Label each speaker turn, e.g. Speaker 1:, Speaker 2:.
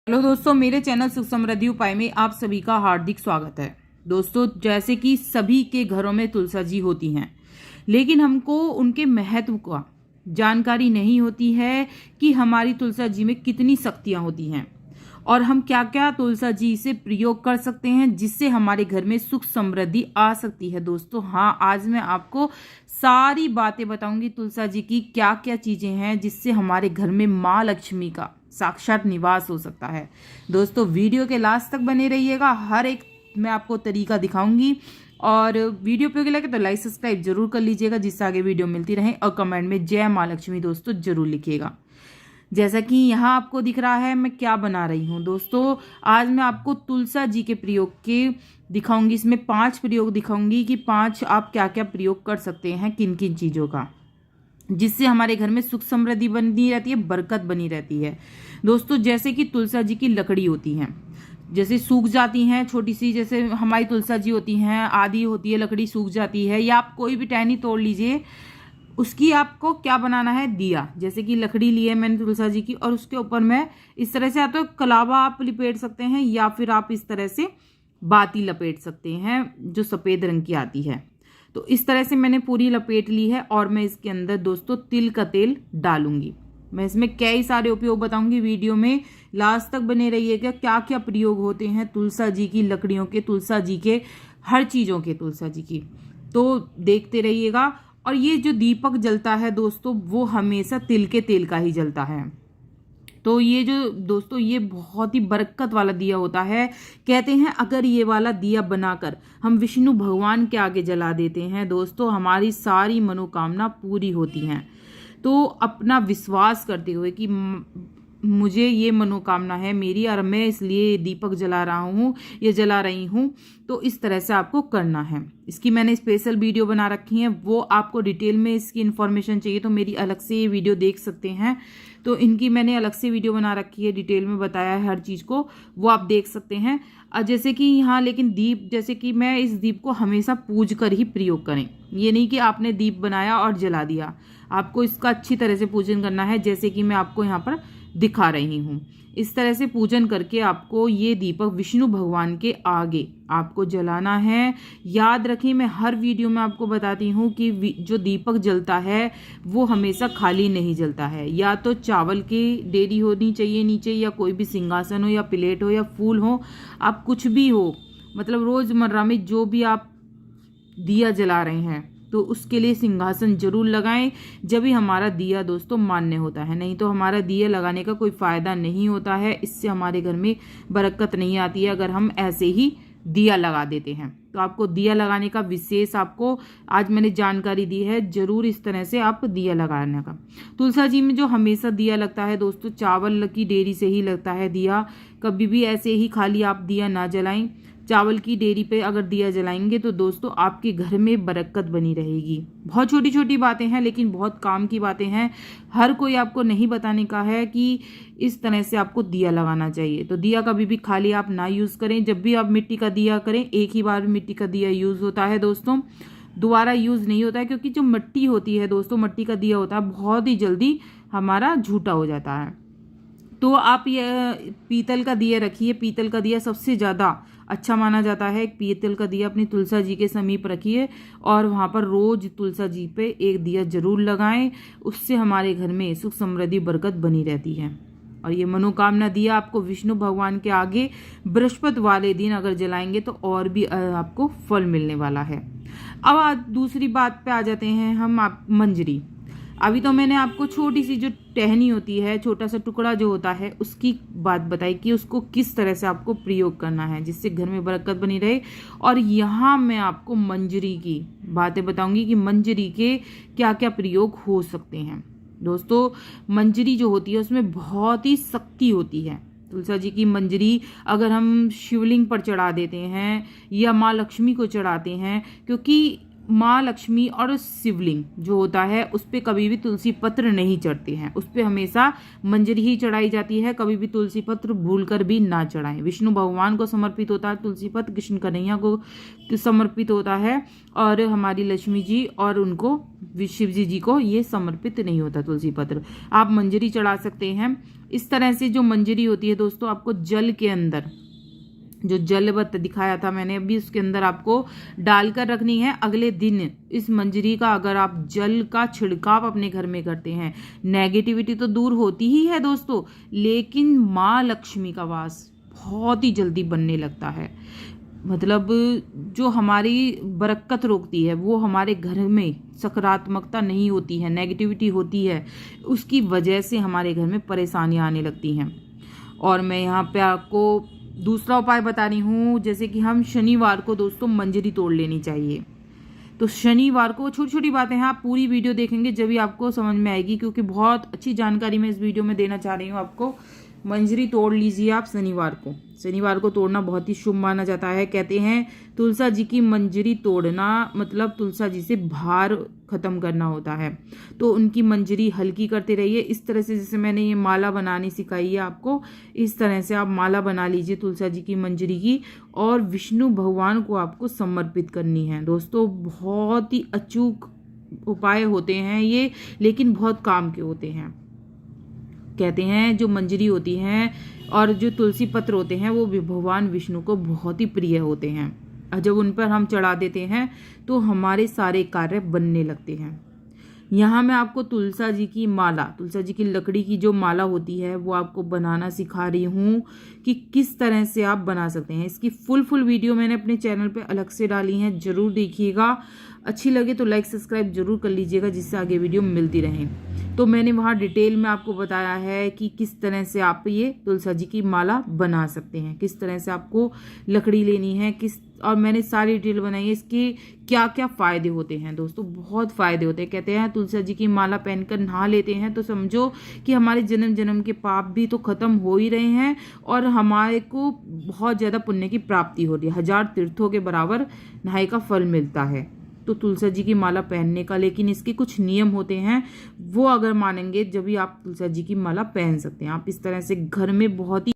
Speaker 1: Hello दोस्तों, मेरे channel सुख समृद्धि उपाय में आप सभी का हार्दिक स्वागत है। दोस्तों, जैसे कि सभी के घरों में तुलसा जी होती हैं, लेकिन हमको उनके महत्व का जानकारी नहीं होती है कि हमारी तुलसा जी में कितनी शक्तियां होती हैं और हम क्या क्या तुलसा जी से प्रयोग कर सकते हैं जिससे हमारे घर में सुख समृद्धि आ सकती है। दोस्तों हाँ, आज मैं आपको सारी बातें बताऊंगी तुलसा जी की क्या क्या चीजें हैं जिससे हमारे घर में माँ लक्ष्मी का साक्षात निवास हो सकता है। दोस्तों वीडियो के लास्ट तक बने रहिएगा, हर एक मैं आपको तरीका दिखाऊंगी। और वीडियो पे लगे तो लाइक सब्सक्राइब जरूर कर लीजिएगा जिससे आगे वीडियो मिलती रहे, और कमेंट में जय माँ लक्ष्मी दोस्तों जरूर लिखिएगा। जैसा कि यहाँ आपको दिख रहा है मैं क्या बना रही हूँ। दोस्तों आज मैं आपको तुलसा जी के प्रयोग के दिखाऊंगी, इसमें 5 प्रयोग दिखाऊंगी कि 5 आप क्या क्या प्रयोग कर सकते हैं किन किन चीज़ों का, जिससे हमारे घर में सुख समृद्धि बनी रहती है, बरकत बनी रहती है। दोस्तों जैसे कि तुलसा जी की लकड़ी होती हैं, जैसे सूख जाती हैं, छोटी सी जैसे हमारी तुलसा जी होती हैं, आधी होती है लकड़ी सूख जाती है, या आप कोई भी टहनी तोड़ लीजिए, उसकी आपको क्या बनाना है, दिया। जैसे कि लकड़ी ली है मैंने तुलसा जी की और उसके ऊपर मैं इस तरह से, या तो कलावा आप लिपेट सकते हैं या फिर आप इस तरह से बाती लपेट सकते हैं जो सफ़ेद रंग की आती है। तो इस तरह से मैंने पूरी लपेट ली है और मैं इसके अंदर दोस्तों तिल का तेल डालूंगी। मैं इसमें कई सारे उपयोग बताऊंगी, वीडियो में लास्ट तक बने रहिएगा। क्या क्या प्रयोग होते हैं तुलसा जी की लकड़ियों के, तुलसा जी के हर चीज़ों के, तुलसा जी की, तो देखते रहिएगा। और ये जो दीपक जलता है दोस्तों वो हमेशा तिल के तेल का ही जलता है। तो ये जो दोस्तों ये बहुत ही बरकत वाला दिया होता है। कहते हैं अगर ये वाला दिया बनाकर हम विष्णु भगवान के आगे जला देते हैं दोस्तों, हमारी सारी मनोकामना पूरी होती हैं। तो अपना विश्वास करते हुए कि मुझे ये मनोकामना है मेरी और मैं इसलिए दीपक जला रहा हूँ, ये जला रही हूँ, तो इस तरह से आपको करना है। इसकी मैंने स्पेशल वीडियो बना रखी है, वो आपको डिटेल में इसकी इन्फॉर्मेशन चाहिए तो मेरी अलग से ये वीडियो देख सकते हैं। तो इनकी मैंने अलग से वीडियो बना रखी है, डिटेल में बताया है हर चीज़ को, वो आप देख सकते हैं। जैसे कि यहाँ लेकिन दीप, जैसे कि मैं इस दीप को हमेशा पूज कर ही प्रयोग करें, ये नहीं कि आपने दीप बनाया और जला दिया। आपको इसका अच्छी तरह से पूजन करना है, जैसे कि मैं आपको यहाँ पर दिखा रही हूँ। इस तरह से पूजन करके आपको ये दीपक विष्णु भगवान के आगे आपको जलाना है। याद रखें, मैं हर वीडियो में आपको बताती हूँ कि जो दीपक जलता है वो हमेशा खाली नहीं जलता है। या तो चावल की डेरी होनी चाहिए नीचे, या कोई भी सिंहासन हो या प्लेट हो या फूल हो, आप कुछ भी हो, मतलब रोज़मर्रा में जो भी आप दिया जला रहे हैं तो उसके लिए सिंहासन जरूर लगाएं, जब ही हमारा दिया दोस्तों मान्य होता है। नहीं तो हमारा दिया लगाने का कोई फ़ायदा नहीं होता है, इससे हमारे घर में बरकत नहीं आती है अगर हम ऐसे ही दिया लगा देते हैं। तो आपको दिया लगाने का विशेष आपको आज मैंने जानकारी दी है, जरूर इस तरह से आप दिया लगाने का। तुलसा जी में जो हमेशा दिया लगता है दोस्तों, चावल की डेरी से ही लगता है दिया। कभी भी ऐसे ही खाली आप दिया ना जलाएं, चावल की डेरी पे अगर दिया जलाएंगे तो दोस्तों आपके घर में बरकत बनी रहेगी। बहुत छोटी छोटी बातें हैं लेकिन बहुत काम की बातें हैं, हर कोई आपको नहीं बताने का है कि इस तरह से आपको दिया लगाना चाहिए। तो दिया कभी भी खाली आप ना यूज़ करें, जब भी आप मिट्टी का दिया करें एक ही बार मिट्टी का दिया यूज़ होता है दोस्तों, दोबारा यूज़ नहीं होता है। क्योंकि जो मिट्टी होती है दोस्तों, मिट्टी का दिया होता है, बहुत ही जल्दी हमारा झूठा हो जाता है। तो आप ये पीतल का दिया रखिए, पीतल का दिया सबसे ज़्यादा अच्छा माना जाता है। एक पीतल का दिया अपनी तुलसा जी के समीप रखिए और वहाँ पर रोज तुलसा जी पे एक दिया जरूर लगाएं, उससे हमारे घर में सुख समृद्धि बरकत बनी रहती है। और ये मनोकामना दिया आपको विष्णु भगवान के आगे बृहस्पति वाले दिन अगर जलाएंगे तो और भी आपको फल मिलने वाला है। अब दूसरी बात पे आ जाते हैं हम, आप मंजरी। अभी तो मैंने आपको छोटी सी जो टहनी होती है, छोटा सा टुकड़ा जो होता है, उसकी बात बताई कि उसको किस तरह से आपको प्रयोग करना है जिससे घर में बरकत बनी रहे। और यहाँ मैं आपको मंजरी की बातें बताऊंगी कि मंजरी के क्या क्या प्रयोग हो सकते हैं। दोस्तों मंजरी जो होती है उसमें बहुत ही शक्ति होती है। तुलसा जी की मंजरी अगर हम शिवलिंग पर चढ़ा देते हैं या माँ लक्ष्मी को चढ़ाते हैं, क्योंकि माँ लक्ष्मी और शिवलिंग जो होता है उस पे कभी भी तुलसी पत्र नहीं चढ़ते हैं, उस पे हमेशा मंजरी ही चढ़ाई जाती है। कभी भी तुलसी पत्र भूलकर भी ना चढ़ाएं। विष्णु भगवान को समर्पित होता है तुलसी पत्र, कृष्ण कन्हैया को समर्पित होता है, और हमारी लक्ष्मी जी और उनको शिव जी को ये समर्पित नहीं होता तुलसी पत्र। आप मंजरी चढ़ा सकते हैं। इस तरह से जो मंजरी होती है दोस्तों, आपको जल के अंदर जो जलवत दिखाया था मैंने अभी, उसके अंदर आपको डालकर रखनी है। अगले दिन इस मंजरी का अगर आप जल का छिड़काव अपने घर में करते हैं, नेगेटिविटी तो दूर होती ही है दोस्तों, लेकिन माँ लक्ष्मी का वास बहुत ही जल्दी बनने लगता है। मतलब जो हमारी बरकत रोकती है, वो हमारे घर में सकारात्मकता नहीं होती है, नेगेटिविटी होती है, उसकी वजह से हमारे घर में परेशानियां आने लगती हैं। और मैं यहाँ पे आपको दूसरा उपाय बता रही हूँ, जैसे कि हम शनिवार को दोस्तों मंजरी तोड़ लेनी चाहिए। तो शनिवार को, छोटी छोटी बातें हैं, आप पूरी वीडियो देखेंगे जब भी आपको समझ में आएगी, क्योंकि बहुत अच्छी जानकारी मैं इस वीडियो में देना चाह रही हूँ आपको। मंजरी तोड़ लीजिए आप शनिवार को। शनिवार को तोड़ना बहुत ही शुभ माना जाता है। कहते हैं तुलसा जी की मंजरी तोड़ना मतलब तुलसा जी से भार खत्म करना होता है। तो उनकी मंजरी हल्की करते रहिए। इस तरह से जैसे मैंने ये माला बनानी सिखाई है आपको, इस तरह से आप माला बना लीजिए तुलसा जी की मंजरी की, और विष्णु भगवान को आपको समर्पित करनी है। दोस्तों बहुत ही अचूक उपाय होते हैं ये, लेकिन बहुत काम के होते हैं। कहते हैं जो मंजरी होती हैं और जो तुलसी पत्र होते हैं वो भगवान विष्णु को बहुत ही प्रिय होते हैं, और जब उन पर हम चढ़ा देते हैं तो हमारे सारे कार्य बनने लगते हैं। यहाँ मैं आपको तुलसा जी की माला, तुलसा जी की लकड़ी की जो माला होती है वो आपको बनाना सिखा रही हूँ कि किस तरह से आप बना सकते हैं। इसकी फुल वीडियो मैंने अपने चैनल पे अलग से डाली है, जरूर देखिएगा। अच्छी लगे तो लाइक सब्सक्राइब जरूर कर लीजिएगा, जिससे आगे वीडियो मिलती रहे। तो मैंने वहाँ डिटेल में आपको बताया है कि किस तरह से आप ये तुलसा जी की माला बना सकते हैं, किस तरह से आपको लकड़ी लेनी है, और मैंने सारी डिटेल बनाई है इसके क्या क्या फ़ायदे होते हैं। दोस्तों बहुत फ़ायदे होते हैं। कहते हैं तुलसा जी की माला पहनकर नहा लेते हैं तो समझो कि हमारे जन्म जन्म के पाप भी तो ख़त्म हो ही रहे हैं, और हमारे को बहुत ज़्यादा पुण्य की प्राप्ति हो रही है। 1000 तीर्थों के बराबर नहाई का फल मिलता है तो तुलसा जी की माला पहनने का। लेकिन इसके कुछ नियम होते हैं, वो अगर मानेंगे जब भी आप तुलसा जी की माला पहन सकते हैं। आप इस तरह से घर में बहुत ही